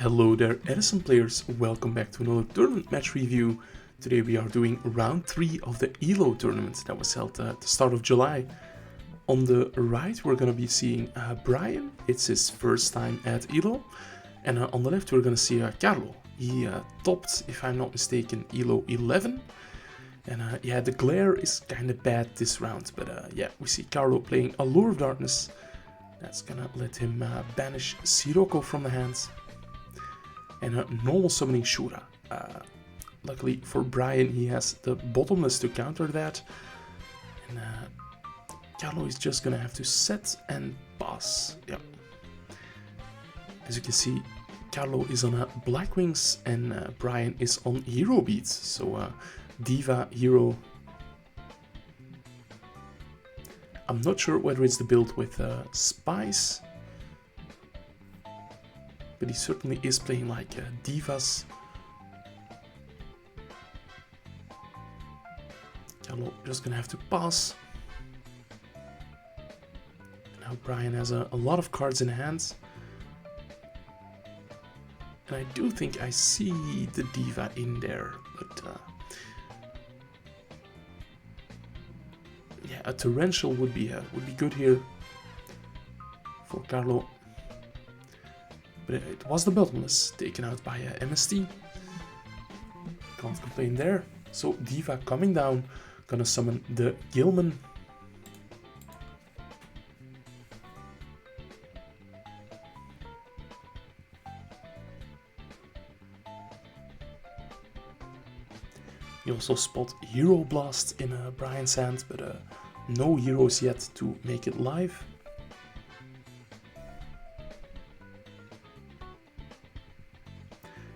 Hello there, Edison players. Welcome back to another tournament match review. Today we are doing round 3 of the ELLO tournament that was held at the start of July. On the right we're going to be seeing Brian. It's his first time at ELLO. And on the left we're going to see Carlo. He topped, if I'm not mistaken, ELLO 11. And yeah, the glare is kind of bad this round. But yeah, we see Carlo playing Allure of Darkness. That's going to let him banish Sirocco from the hands. And a normal summoning Shura. Luckily for Brian, he has the Bottomless to counter that. And Carlo is just gonna have to set and pass. Yep. As you can see, Carlo is on Blackwings and Brian is on Hero Beats. So Diva, Hero. I'm not sure whether it's the build with Spice. But he certainly is playing like divas. Carlo just gonna have to pass. Now Brian has a lot of cards in hand. And I do think I see the diva in there, but yeah, a torrential would be good here for Carlo. But it was the Bottomless, taken out by MST. Can't complain there. So Diva coming down, gonna summon the Gilman. You also spot Hero Blast in Brian's hand, but no heroes yet to make it live.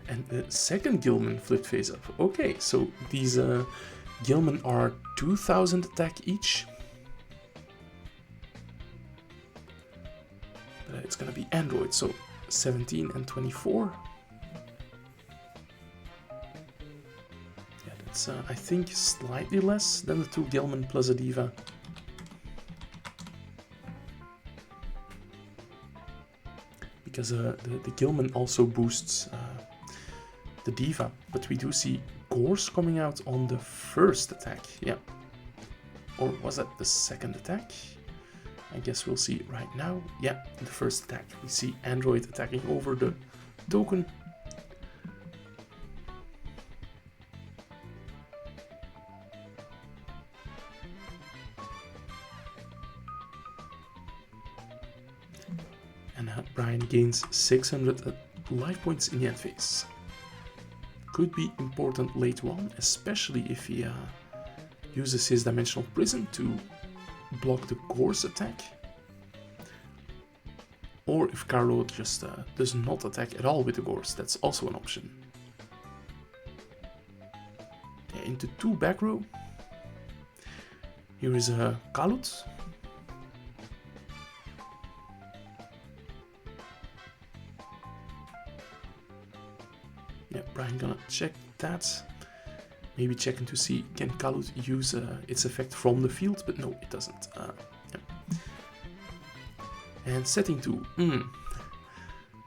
And the second Gilman flipped face up. Okay, so these Gilman are 2000 attack each. It's gonna be Android, so 17 and 24. Yeah, that's I think slightly less than the two Gilman plus a Diva. Because the Gilman also boosts the Diva, but we do see Gorse coming out on the first attack, yeah. Or was that the second attack? I guess we'll see right now. Yeah, the first attack. We see Android attacking over the token. And Brian gains 600 life points in the end phase. Could be important late on, especially if he uses his Dimensional Prison to block the Gorse attack. Or if Carlo just does not attack at all with the Gorse, that's also an option. Yeah, into 2 back row. Here is a Kalut. Yeah, Brian gonna check that. Maybe checking to see can Kalut use its effect from the field, but no, it doesn't. Yeah. And setting 2.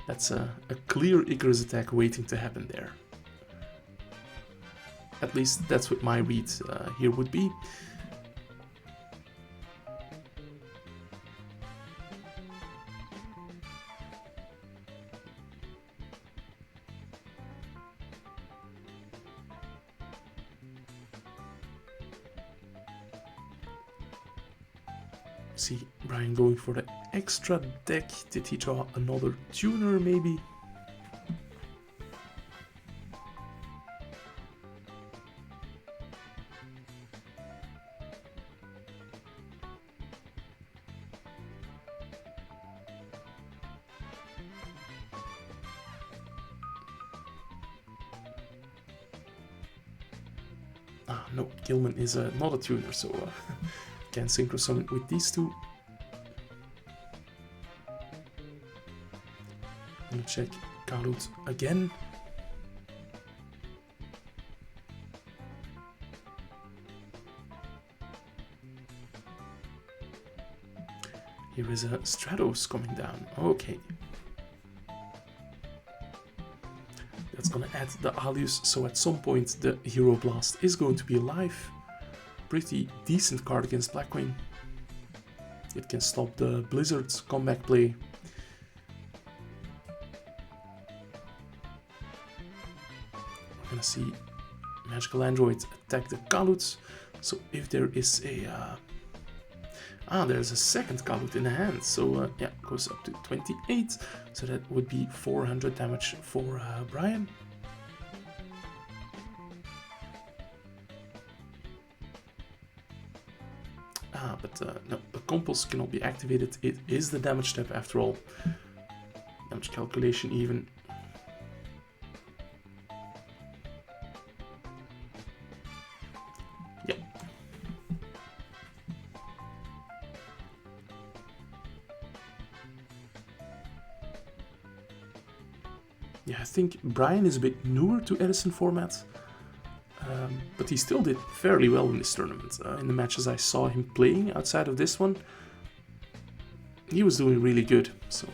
That's a clear Icarus attack waiting to happen there. At least that's what my read here would be. See Brian going for the extra deck. Did he draw another tuner maybe? Ah, no, Gilman is not a tuner, so can synchro summon with these two. I'm gonna check Kalut again. Here is a Stratos coming down. Okay. That's gonna add the Alius, so at some point the Hero Blast is going to be alive. Pretty decent card against Blackwing. It can stop the Blizzard's comeback play. We're gonna see Magical Android attack the Kalut. So if there is a... there's a second Kalut in the hand. So yeah, goes up to 28. So that would be 400 damage for Brian. But no, the Compulse cannot be activated. It is the damage step after all. Damage calculation even. Yeah. Yeah, I think Brian is a bit newer to Edison format. But he still did fairly well in this tournament. In the matches I saw him playing outside of this one, he was doing really good. So,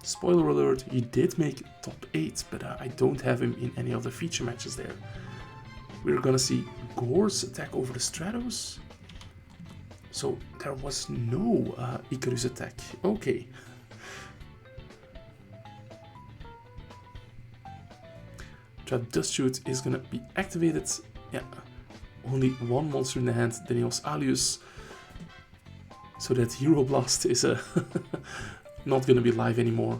spoiler alert, he did make top 8, but I don't have him in any of the feature matches there. We're gonna see Gore's attack over the Stratos. So there was no Icarus attack. Okay. Trap Dust Shoot is gonna be activated. Yeah, only one monster in the hand, Daniel's Alius. So that Hero Blast is not gonna be live anymore.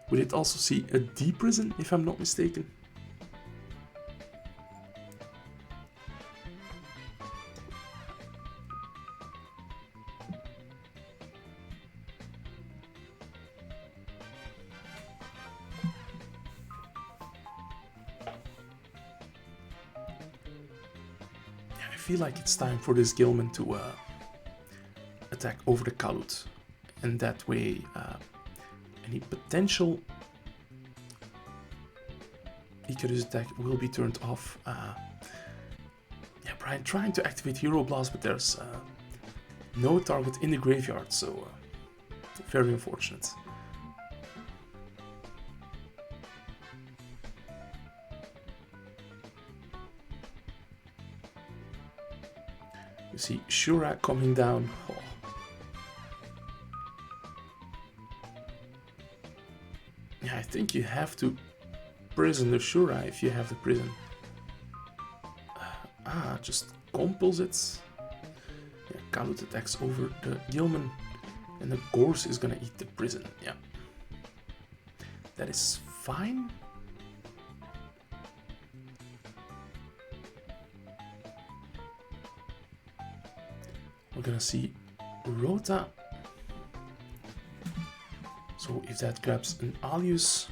We did also see a Deep Prison, if I'm not mistaken. I feel like it's time for this Gilman to attack over the Kalut, and that way any potential Icarus attack will be turned off. Yeah, Brian trying to activate Hero Blast, but there's no target in the graveyard, so very unfortunate. You see Shura coming down. Oh. Yeah, I think you have to prison the Shura if you have the prison. Just compulse it. Yeah, Kalut attacks over the Gilman, and the Gorse is gonna eat the prison. Yeah, that is fine. We're gonna see Rota. So if that grabs an Alius,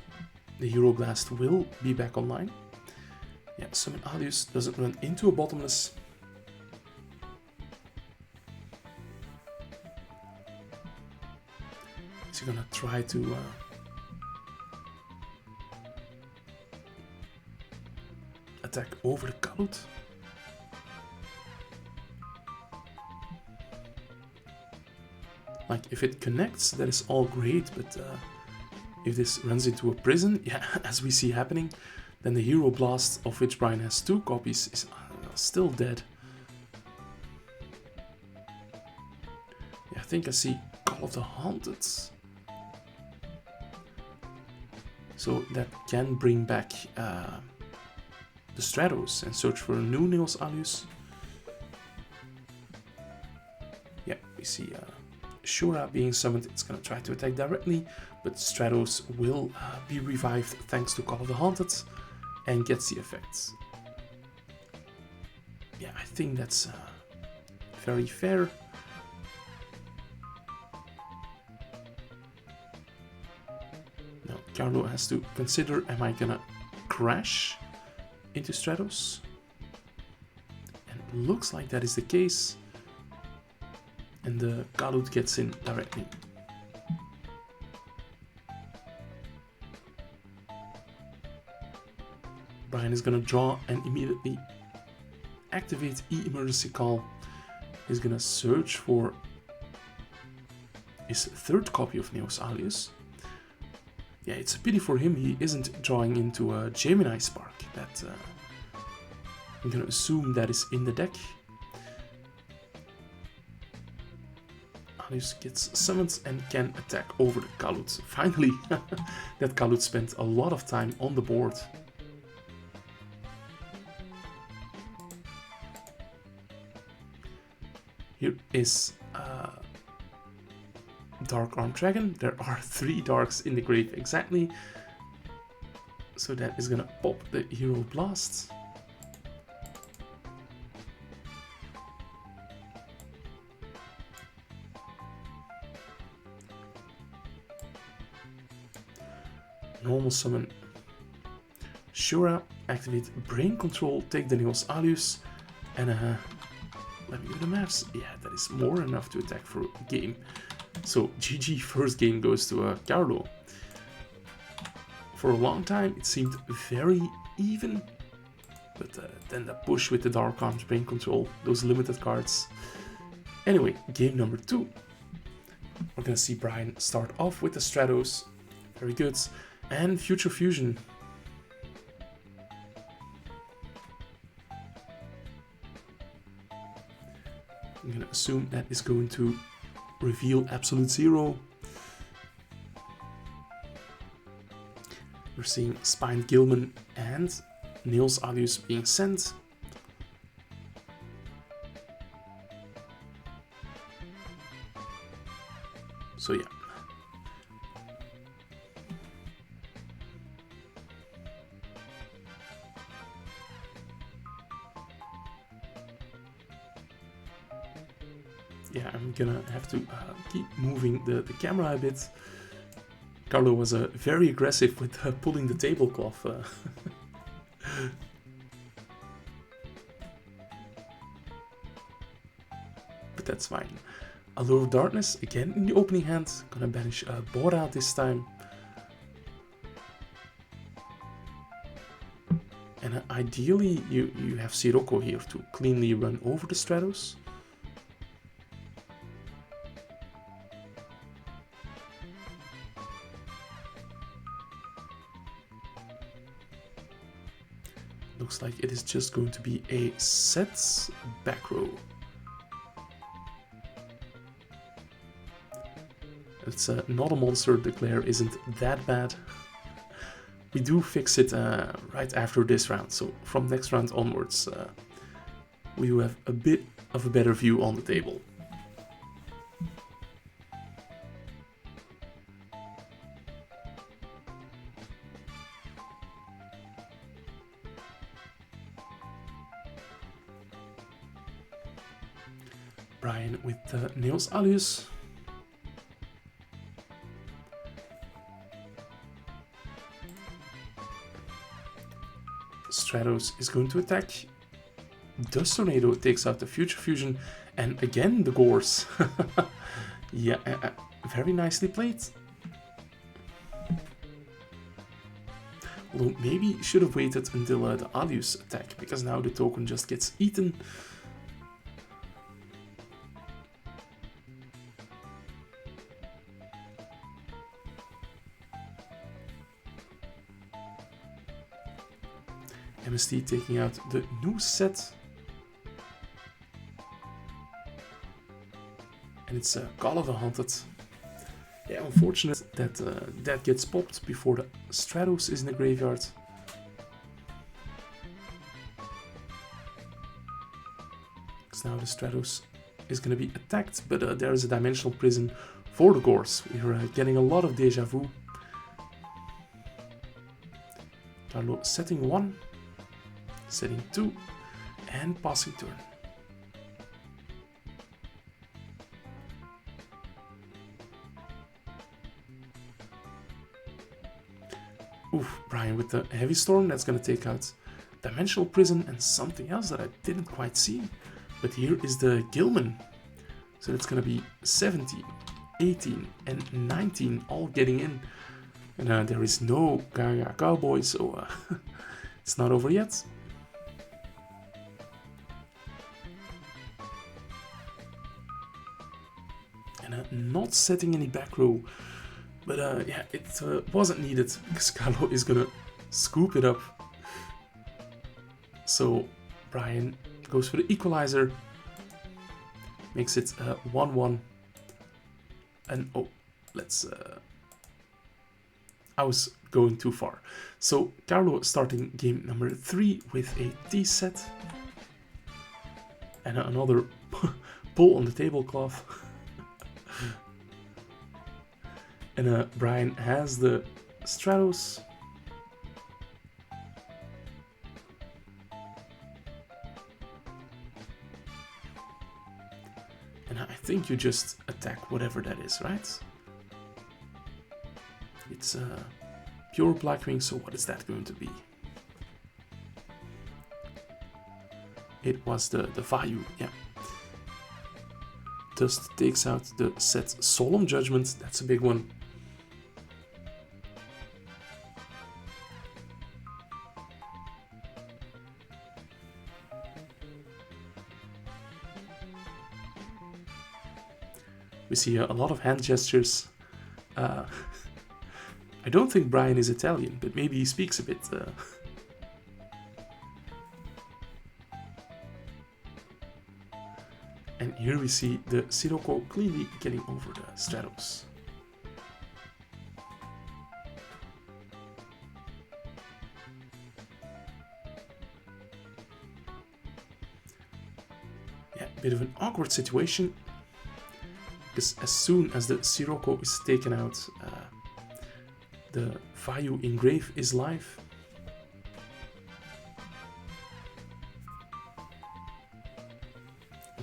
the Hero Blast will be back online. Yeah, summon Alius doesn't run into a bottomless. Is he gonna try to attack over the Kalut? Like, if it connects, that is all great, but if this runs into a prison, yeah, as we see happening, then the Hero Blast, of which Brian has 2 copies, is still dead. Yeah, I think I see Call of the Haunted. So that can bring back the Stratos and search for a new Neos Alius. Yeah, we see Shura being summoned. It's gonna try to attack directly, but Stratos will be revived thanks to Call of the Haunted and gets the effects. Yeah, I think that's very fair. Now Carlo has to consider, am I gonna crash into Stratos? And it looks like that is the case. And the Kalut gets in directly. Brian is gonna draw and immediately activate E-Emergency Call. He's gonna search for his 3rd copy of Neos Alius. Yeah, it's a pity for him he isn't drawing into a Gemini Spark. That I'm gonna assume that is in the deck. Alius gets summoned and can attack over the Kalut. Finally, that Kalut spent a lot of time on the board. Here is Dark Armed Dragon. There are 3 darks in the grave exactly. So that is gonna pop the Hero Blast. Normal summon Shura, activate Brain Control, take the Neos Alius, and let me do the maths. Yeah, that is more than enough to attack for a game. So GG, first game goes to Carlo. For a long time it seemed very even, but then the push with the Dark Arms, Brain Control, those limited cards. Anyway, game number 2. We're gonna see Brian start off with the Stratos, very good, and Future Fusion. I'm gonna assume that is going to reveal Absolute Zero. We're seeing Spined Gilman and Niels Alius being sent. So yeah. Yeah, I'm gonna have to keep moving the camera a bit. Carlo was very aggressive with pulling the tablecloth. But that's fine. Allure of Darkness, again in the opening hand. Gonna banish Bora this time. And ideally you have Sirocco here to cleanly run over the Stratos. Looks like it is just going to be a set back row. It's not a monster, the glare isn't that bad. We do fix it right after this round, so from next round onwards we will have a bit of a better view on the table. Brian with Niels Alius. Stratos is going to attack. Dust Tornado takes out the Future Fusion, and again the Gores. Yeah, very nicely played. Although maybe should have waited until the Alius attack, because now the token just gets eaten. MST taking out the new set. And it's Call of the Haunted. Yeah, unfortunate that that gets popped before the Stratos is in the graveyard. Because now the Stratos is going to be attacked, but there is a Dimensional Prison for the Gores. We're getting a lot of deja vu. Carlo setting 1. Setting 2 and passing turn. Oof, Brian with the Heavy Storm, that's gonna take out Dimensional Prison and something else that I didn't quite see. But here is the Gilman. So that's gonna be 17, 18 and 19 all getting in. And there is no Gaga Cowboy, so it's not over yet. And not setting any back row. But yeah, it wasn't needed because Carlo is gonna scoop it up. So Brian goes for the equalizer, makes it 1-1. And oh, let's... I was going too far. So Carlo starting game number 3 with a tea set. And another pull on the tablecloth. And Brian has the Stratos. And I think you just attack whatever that is, right? It's pure Blackwing, so what is that going to be? It was the Vayu, yeah. Dust takes out the set Solemn Judgment, that's a big one. We see a lot of hand gestures. I don't think Brian is Italian, but maybe he speaks a bit. And here we see the Sirocco cleanly getting over the Stratos. Yeah, a bit of an awkward situation. Because as soon as the Sirocco is taken out, the Vayu Engrave is live.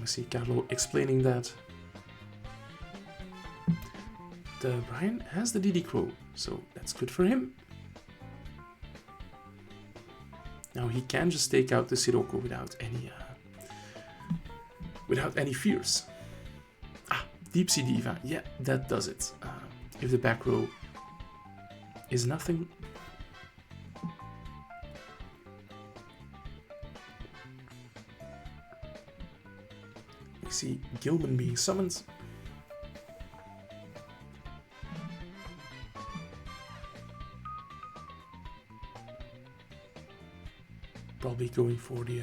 We see Carlo explaining that. The Brian has the DD Crow, so that's good for him. Now he can just take out the Sirocco without any fears. Ah, Deep Sea Diva, yeah, that does it. If the back row is nothing. We see Gilman being summoned. Probably going for the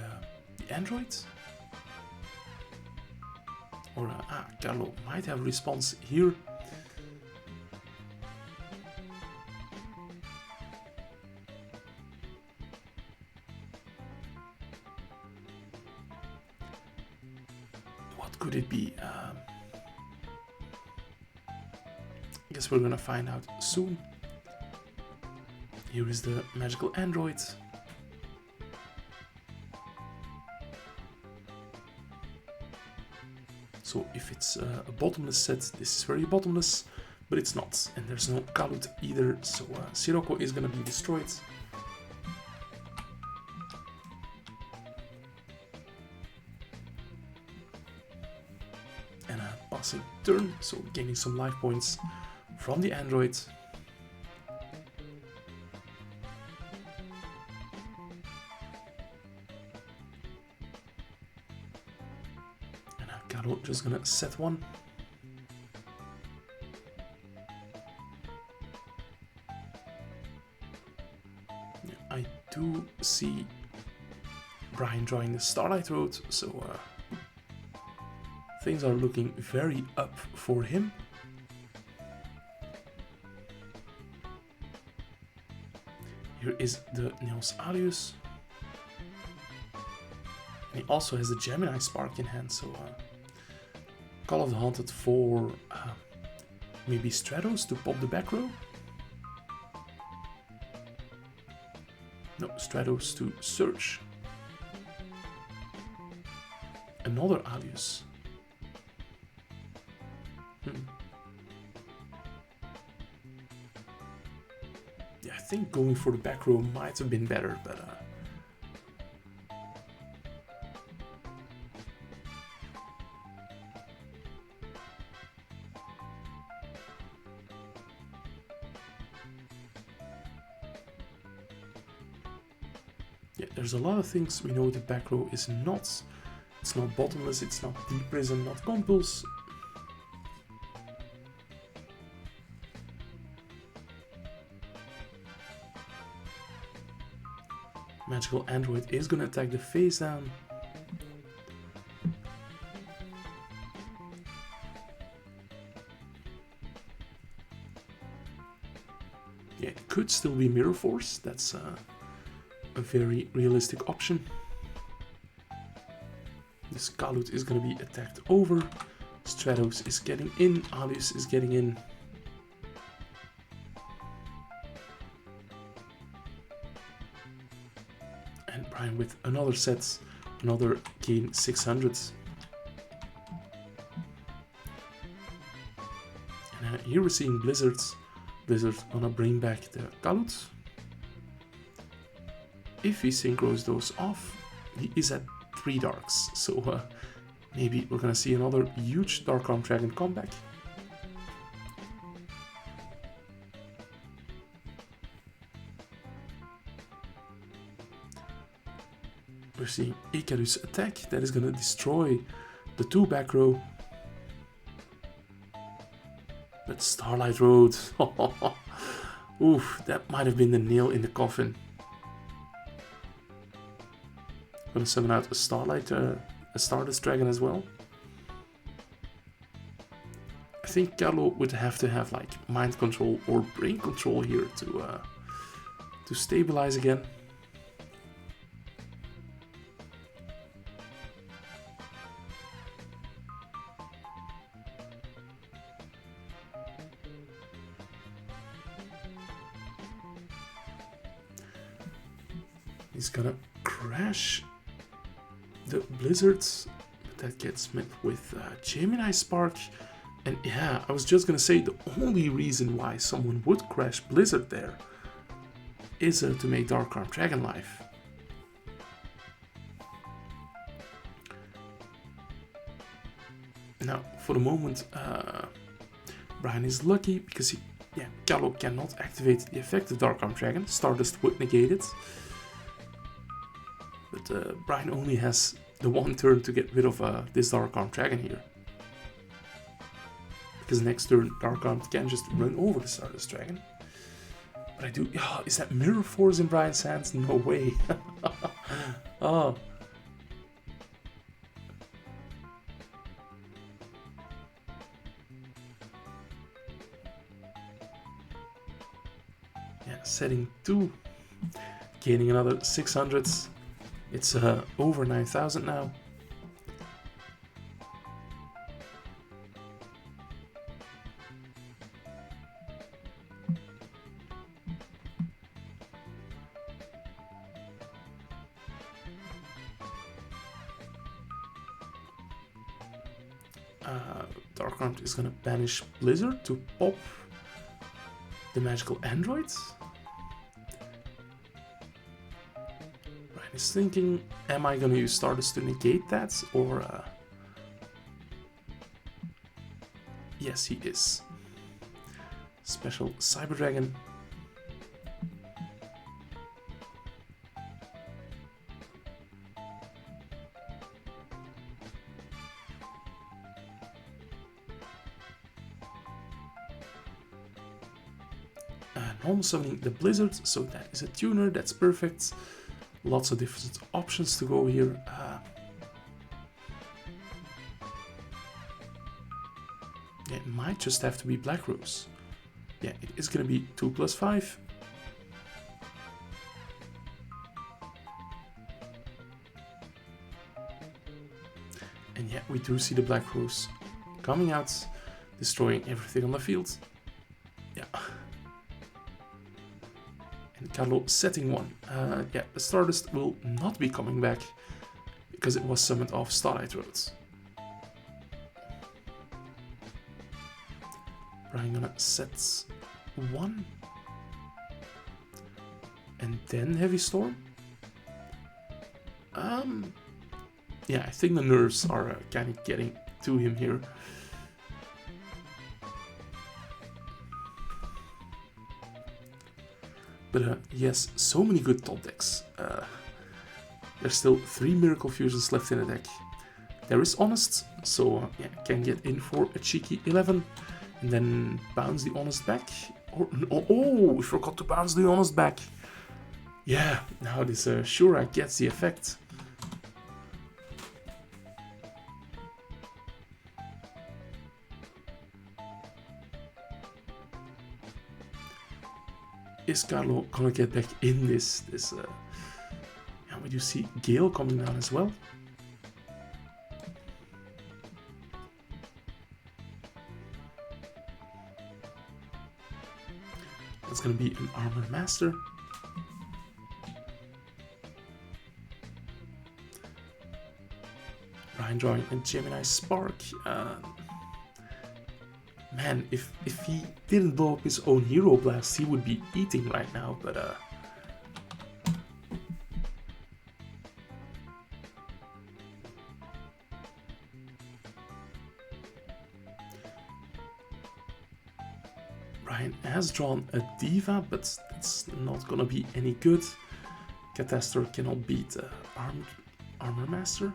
android. Or Carlo might have a response here. What could it be? I guess we're gonna find out soon. Here is the magical android. So if it's a bottomless set, this is very bottomless, but it's not. And there's no Kalut either, so Sirocco is gonna be destroyed. And a passing turn, so gaining some life points from the android. Carlo just gonna set one. Yeah, I do see Brian drawing the Starlight Road, so things are looking very up for him. Here is the Nils Alius. And he also has the Gemini Spark in hand, so Call of the Haunted for maybe Stratos to pop the back row. No, Stratos to search. Another Alius. Yeah, I think going for the back row might have been better, but yeah, there's a lot of things we know the back row is not. It's not bottomless, it's not deep prison, not compulse. Magical Android is gonna attack the face down. Yeah, it could still be Mirror Force. That's a very realistic option. This Kalut is gonna be attacked over. Stratos is getting in. Alius is getting in. And Brian with another set, another gain 600s. And here we're seeing Blizzards. Blizzard gonna bring back the Kalut. If he synchros those off, he is at 3 darks. So maybe we're gonna see another huge Dark Arm Dragon comeback. We're seeing Icarus attack. That is gonna destroy the 2 back row. But Starlight Road. Oof, that might have been the nail in the coffin. Gonna summon out a Starlight, a Stardust Dragon as well. I think Carlo would have to have like mind control or brain control here to stabilize again. He's gonna crash the Blizzards, but that gets met with Gemini Spark. And yeah, I was just gonna say the only reason why someone would crash Blizzard there is to make Dark Arm Dragon life. Now, for the moment, Brian is lucky because Carlo cannot activate the effect of Dark Arm Dragon. Stardust would negate it. But Brian only has the 1 turn to get rid of this Dark Arm Dragon here. Because next turn Dark Arm can just run over the Stardust Dragon. But I do... Oh, is that Mirror Force in Brian's hands? No way. Oh. Yeah, setting 2. Gaining another 600s. It's over 9,000 now. Dark Arm is gonna banish Blizzard to pop the magical androids. Brian is thinking, am I gonna use Stardust to negate that, or yes, he is. Special Cyber Dragon. Normal summoning the Blizzard, so that is a tuner, that's perfect. Lots of different options to go here. Yeah, it might just have to be Black Rose. Yeah, it is going to be 2+5. And yeah, we do see the Black Rose coming out, destroying everything on the field. Yeah. And Carlo setting 1. Yeah, the Stardust will not be coming back because it was summoned off Starlight Roads. Brian gonna set 1. And then Heavy Storm. Yeah, I think the nerves are kind of getting to him here. But yes, so many good top decks. There's still 3 Miracle Fusions left in the deck. There is Honest, so yeah, can get in for a cheeky 11. And then bounce the Honest back. Or, oh, we forgot to bounce the Honest back. Yeah, now this Shura gets the effect. Is Carlo gonna get back in this? And we do see Gale coming down as well. That's gonna be an Armor Master. Ryan drawing a Gemini Spark. Man, if he didn't blow up his own Hero Blast, he would be eating right now, but Ryan has drawn a Diva, but it's not gonna be any good. Catastor cannot beat Armor Master.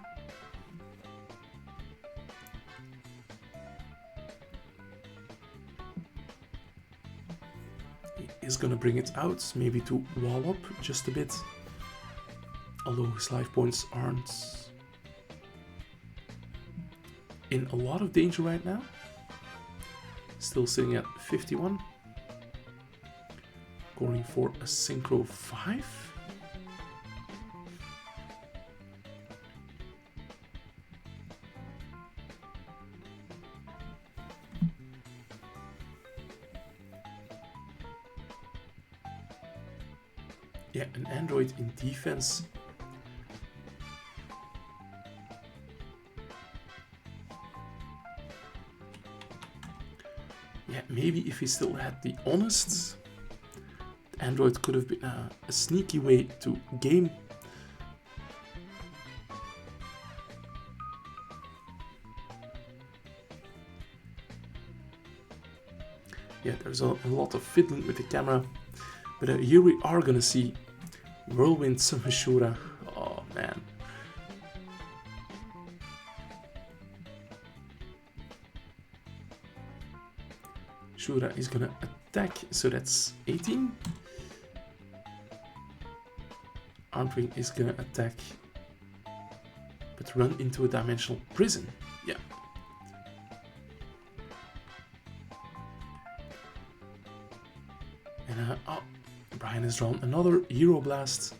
Is gonna bring it out, maybe to wall up just a bit, although his life points aren't in a lot of danger right now. Still sitting at 51, going for a Synchro 5. Yeah, an android in defense. Yeah, maybe if he still had the Honest, the android could have been a sneaky way to game. Yeah, there's a lot of fiddling with the camera. But here we are gonna see Whirlwind Summon Shura. Oh man. Shura is gonna attack, so that's 18. Armwing is gonna attack, but run into a dimensional prison. Yeah. And oh, Brian has drawn another Hero Blast.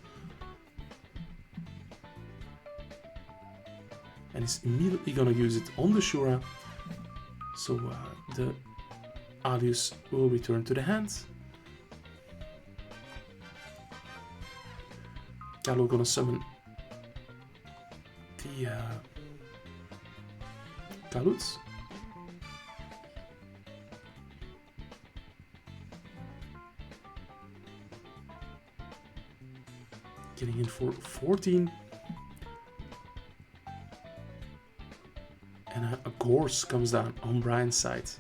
And is immediately gonna use it on the Shura. So the Alius will return to the hand. Carlo gonna summon the Kaluts. Getting in for 14. And a Gorse comes down on Brian's side.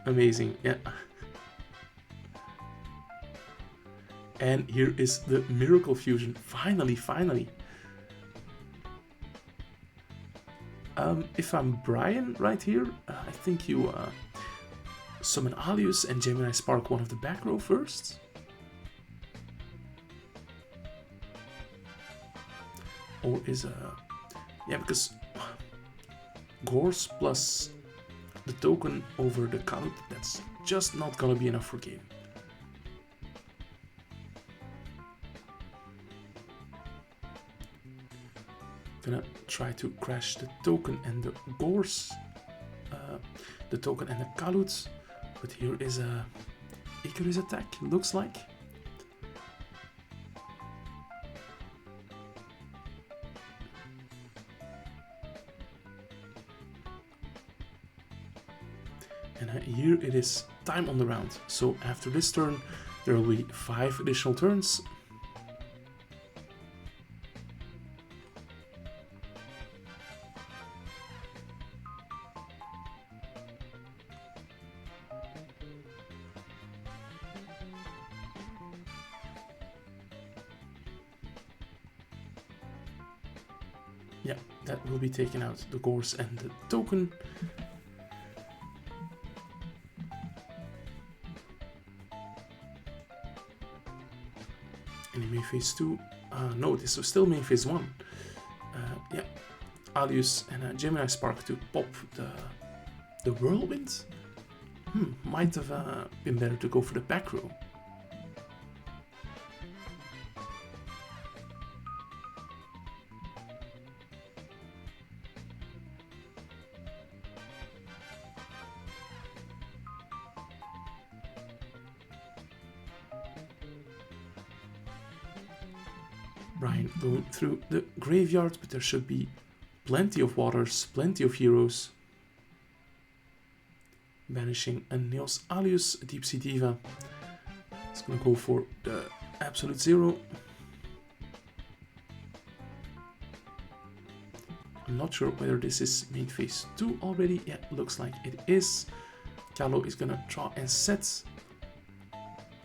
Amazing, yeah. And here is the Miracle Fusion. Finally. If I'm Brian right here, I think you summon Alius and Gemini Spark one of the back row first. Or is yeah, because Gorse plus the token over the Kalut, that's just not gonna be enough for game. Gonna try to crash the token and the Gorse, the token and the Kalut, but here is a Icarus attack, looks like. And here it is time on the round. So after this turn, there will be 5 additional turns. Yeah, that will be taken out, the Gorse and the token. Any main phase 2? No, this was still main phase 1. Yeah, Alius and Gemini Spark to pop the Whirlwind. Might have been better to go for the back row. Brian going through the graveyard, but there should be plenty of waters, plenty of heroes. Banishing a Neos Alius, a Deep Sea Diva. It's gonna go for the Absolute Zero. I'm not sure whether this is main phase 2 already. Yeah, looks like it is. Carlo is gonna draw and set.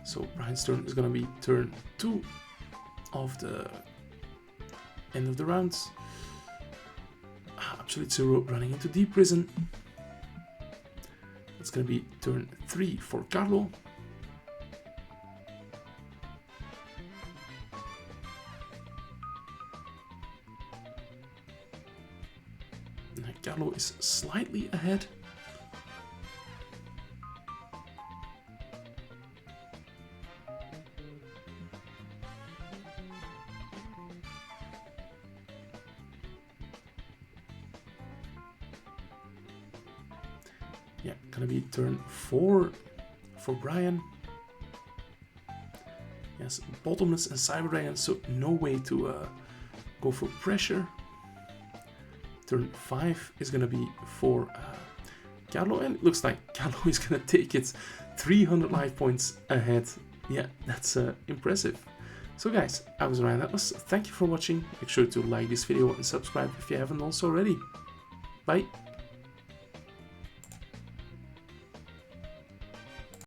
So Brian's turn is gonna be turn 2 of the end of the round. Absolute Zero running into Deep Prison. It's gonna be turn 3 for Carlo. Carlo is slightly ahead. Yeah, gonna be turn 4 for Brian. Yes, Bottomless and Cyber Dragon, so no way to go for pressure. Turn 5 is gonna be for Carlo, and it looks like Carlo is gonna take it 300 life points ahead. Yeah, that's impressive. So guys, I was Ryan Atlas. Thank you for watching. Make sure to like this video and subscribe if you haven't also already. Bye.